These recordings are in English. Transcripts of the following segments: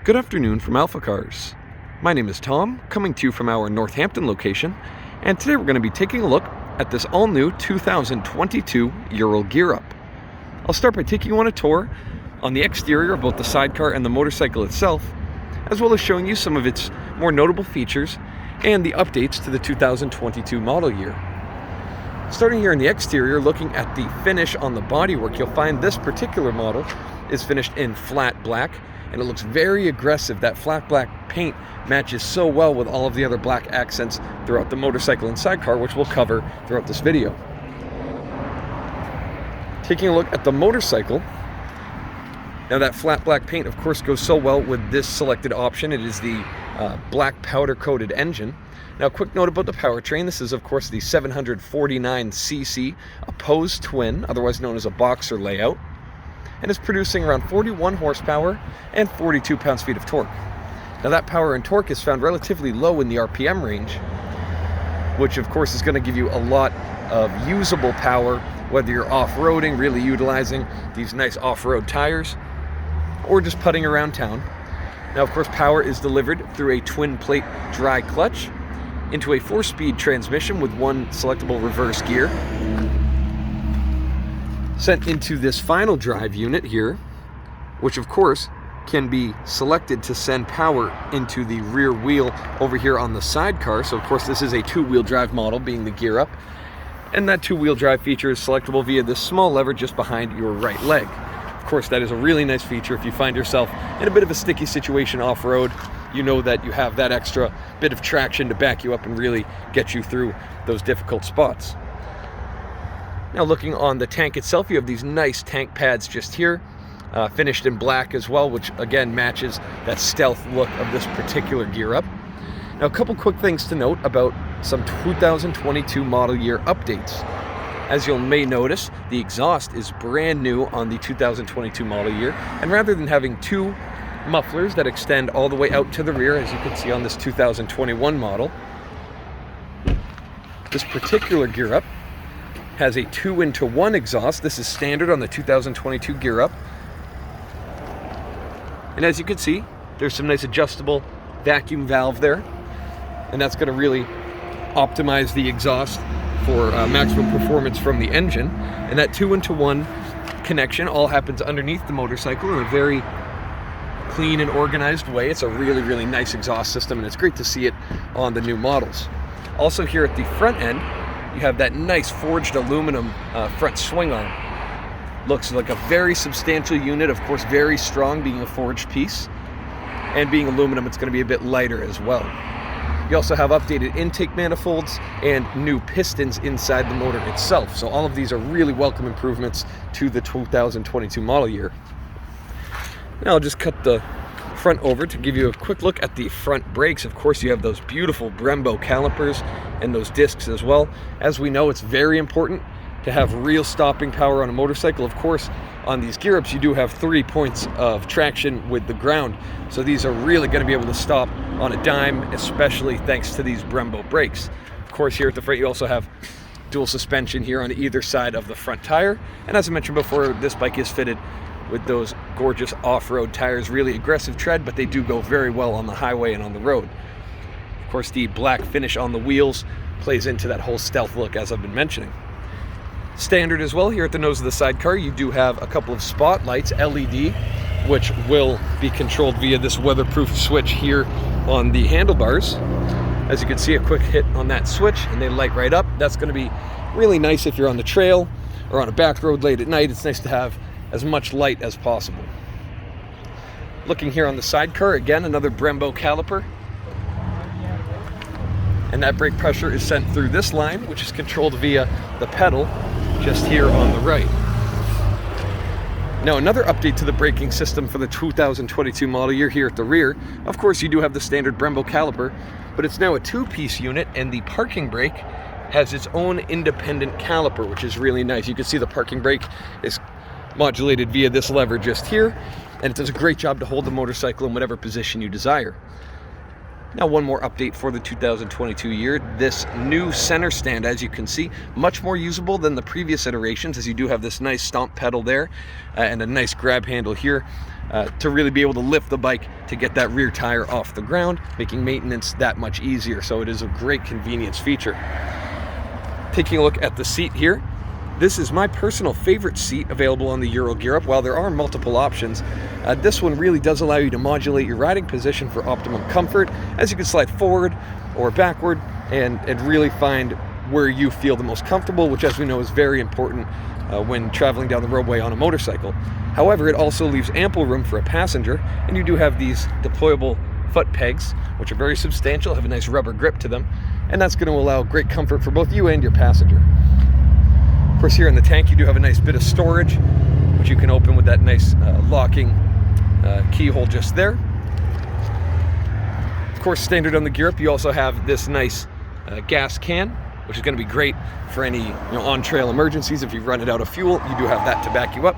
Good afternoon from AlphaCars. My name is Tom, coming to you from our Northampton location, and today we're going to be taking a look at this all-new 2022 Ural Gear Up. I'll start by taking you on a tour on the exterior of both the sidecar and the motorcycle itself, as well as showing you some of its more notable features and the updates to the 2022 model year. Starting here in the exterior, looking at the finish on the bodywork, you'll find this particular model is finished in flat black, and it looks very aggressive. That flat black paint matches so well with all of the other black accents throughout the motorcycle and sidecar, which we'll cover throughout this video. Taking a look at the motorcycle, now that flat black paint of course goes so well with this selected option. It is the black powder coated engine. Now, quick note about the powertrain. This is of course the 749cc opposed twin, otherwise known as a boxer layout, and is producing around 41 horsepower and 42 pounds-feet of torque. Now, that power and torque is found relatively low in the RPM range, which of course is going to give you a lot of usable power, whether you're off-roading, really utilizing these nice off-road tires, or just putting around town. Now, of course, power is delivered through a twin-plate dry clutch into a 4-speed transmission with one selectable reverse gear, sent into this final drive unit here, which of course can be selected to send power into the rear wheel over here on the sidecar. So of course this is a 2-wheel drive model, being the Gear Up, and that 2-wheel drive feature is selectable via this small lever just behind your right leg. Of course, that is a really nice feature if you find yourself in a bit of a sticky situation off-road. You know that you have that extra bit of traction to back you up and really get you through those difficult spots. Now, looking on the tank itself, you have these nice tank pads just here, finished in black as well, which again matches that stealth look of this particular Gear Up. Now, a couple quick things to note about some 2022 model year updates. As you may notice, the exhaust is brand new on the 2022 model year, and rather than having two mufflers that extend all the way out to the rear, as you can see on this 2021 model, this particular Gear Up has a 2-into-1 exhaust. This is standard on the 2022 Gear Up. And as you can see, there's some nice adjustable vacuum valve there, and that's going to really optimize the exhaust for maximum performance from the engine. And that 2-into-1 connection all happens underneath the motorcycle in a very clean and organized way. It's a really, really nice exhaust system, and it's great to see it on the new models. Also, here at the front end, you have that nice forged aluminum front swing arm. Looks like a very substantial unit, of course very strong, being a forged piece, and being aluminum, it's going to be a bit lighter as well. You also have updated intake manifolds and new pistons inside the motor itself, so all of these are really welcome improvements to the 2022 model year. Now I'll just cut the front over to give you a quick look at the front brakes. Of course, you have those beautiful Brembo calipers and those discs as well. As we know, it's very important to have real stopping power on a motorcycle. Of course, on these Gear Ups, you do have 3 points of traction with the ground, so these are really going to be able to stop on a dime, especially thanks to these Brembo brakes. Of course, here at the front, you also have dual suspension here on either side of the front tire, and as I mentioned before, this bike is fitted with those gorgeous off-road tires. Really aggressive tread, but they do go very well on the highway and on the road. Of course, the black finish on the wheels plays into that whole stealth look, as I've been mentioning. Standard as well, here at the nose of the sidecar, you do have a couple of spotlights, LED, which will be controlled via this weatherproof switch here on the handlebars. As you can see, a quick hit on that switch and they light right up. That's going to be really nice if you're on the trail or on a back road late at night. It's nice to have as much light as possible. Looking here on the sidecar, again, another Brembo caliper. And that brake pressure is sent through this line, which is controlled via the pedal just here on the right. Now, another update to the braking system for the 2022 model year here at the rear. Of course, you do have the standard Brembo caliper, but it's now a 2-piece unit, and the parking brake has its own independent caliper, which is really nice. You can see the parking brake is modulated via this lever just here, and it does a great job to hold the motorcycle in whatever position you desire. Now, one more update for the 2022 year. This new center stand, as you can see, much more usable than the previous iterations, as you do have this nice stomp pedal there and a nice grab handle here. to really be able to lift the bike to get that rear tire off the ground, making maintenance that much easier. So it is a great convenience feature. Taking a look at the seat here, this is my personal favorite seat available on the Ural Gear Up. While there are multiple options, this one really does allow you to modulate your riding position for optimum comfort, as you can slide forward or backward and really find where you feel the most comfortable, which, as we know, is very important when traveling down the roadway on a motorcycle. However, it also leaves ample room for a passenger, and you do have these deployable foot pegs, which are very substantial, have a nice rubber grip to them, and that's going to allow great comfort for both you and your passenger. Of course, here in the tank you do have a nice bit of storage, which you can open with that nice locking keyhole just there. Of course, standard on the Gear Up, you also have this nice gas can, which is going to be great for any on-trail emergencies. If you've run it out of fuel, you do have that to back you up.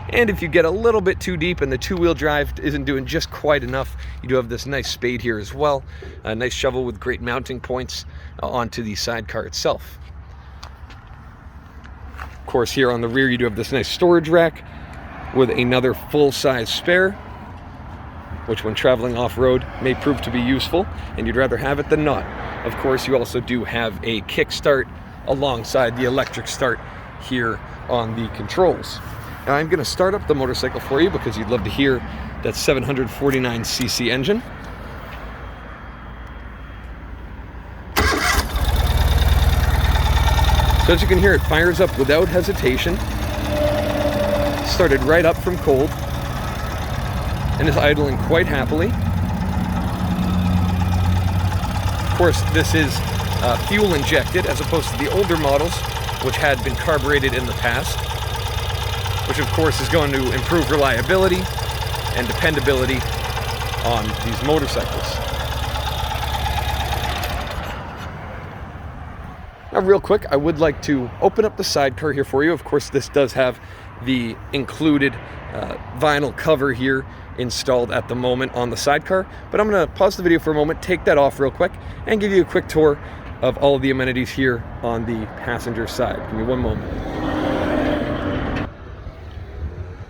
And if you get a little bit too deep and the two-wheel drive isn't doing just quite enough, you do have this nice spade here as well. A nice shovel with great mounting points onto the sidecar itself. Of course, here on the rear, you do have this nice storage rack with another full-size spare, which when traveling off-road may prove to be useful, and you'd rather have it than not. Of course, you also do have a kickstart alongside the electric start here on the controls. Now, I'm going to start up the motorcycle for you because you'd love to hear that 749cc engine. So as you can hear, it fires up without hesitation. Started right up from cold and is idling quite happily. Of course, this is fuel injected as opposed to the older models, which had been carbureted in the past, which of course is going to improve reliability and dependability on these motorcycles. Now, real quick, I would like to open up the sidecar here for you. Of course, this does have the included vinyl cover here installed at the moment on the sidecar, but I'm going to pause the video for a moment, take that off real quick, and give you a quick tour of all of the amenities here on the passenger side. Give me one moment.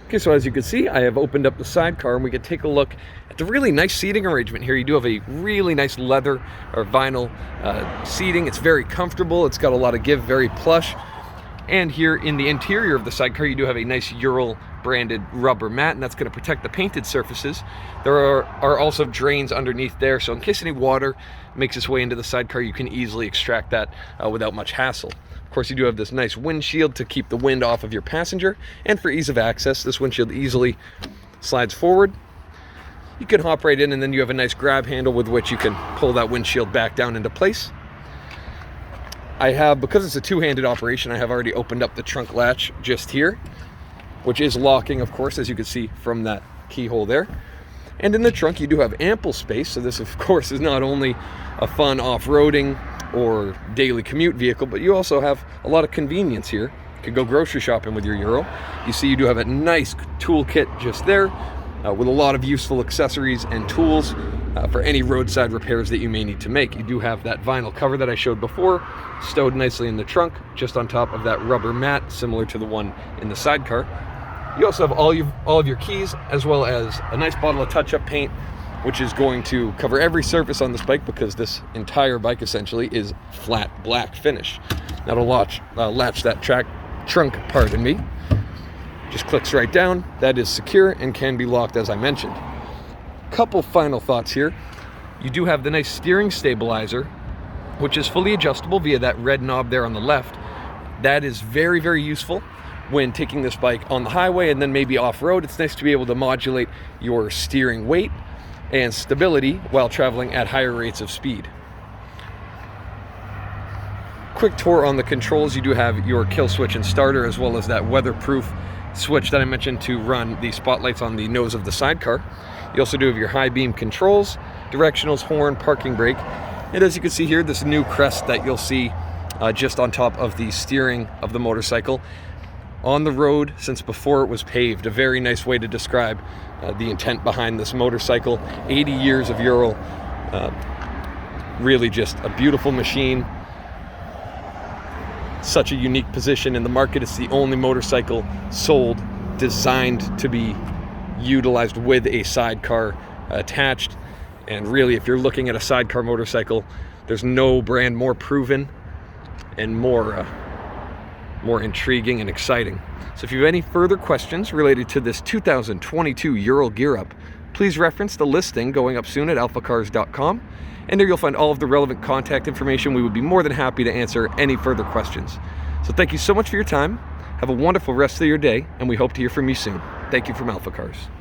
Okay, so as you can see, I have opened up the sidecar, and we can take a look at the really nice seating arrangement here. You do have a really nice leather or vinyl seating. It's very comfortable. It's got a lot of give, very plush. And here in the interior of the sidecar, you do have a nice Ural branded rubber mat, and that's going to protect the painted surfaces. There are also drains underneath there, so in case any water makes its way into the sidecar, you can easily extract that without much hassle. Of course, you do have this nice windshield to keep the wind off of your passenger, and for ease of access, this windshield easily slides forward. You can hop right in, and then you have a nice grab handle with which you can pull that windshield back down into place. I have, because it's a two-handed operation, I have already opened up the trunk latch just here, which is locking, of course, as you can see from that keyhole there. And in the trunk, you do have ample space, so this, of course, is not only a fun off-roading or daily commute vehicle, but you also have a lot of convenience here. You could go grocery shopping with your Ural. You see you do have a nice toolkit just there with a lot of useful accessories and tools for any roadside repairs that you may need to make. You do have that vinyl cover that I showed before, stowed nicely in the trunk, just on top of that rubber mat, similar to the one in the sidecar. You also have all of your keys, as well as a nice bottle of touch-up paint, which is going to cover every surface on this bike, because this entire bike essentially is flat black finish. That'll latch that trunk, pardon me. Just clicks right down. That is secure and can be locked, as I mentioned. Couple final thoughts here. You do have the nice steering stabilizer, which is fully adjustable via that red knob there on the left. That is very, very useful when taking this bike on the highway and then maybe off-road. It's nice to be able to modulate your steering weight and stability while traveling at higher rates of speed. Quick tour on the controls. You do have your kill switch and starter, as well as that weatherproof switch that I mentioned to run the spotlights on the nose of the sidecar. You also do have your high beam controls, directionals, horn, parking brake, and as you can see here, this new crest that you'll see just on top of the steering of the motorcycle. On the road, since before it was paved, a very nice way to describe the intent behind this motorcycle. 80 years of Ural, really just a beautiful machine. Such a unique position in the market. It's the only motorcycle sold designed to be utilized with a sidecar attached. And really, if you're looking at a sidecar motorcycle, there's no brand more proven and more intriguing and exciting. So if you have any further questions related to this 2022 Ural Gear Up, please reference the listing going up soon at alphacars.com, and there you'll find all of the relevant contact information. We would be more than happy to answer any further questions. So thank you so much for your time. Have a wonderful rest of your day, and we hope to hear from you soon. Thank you from AlphaCars.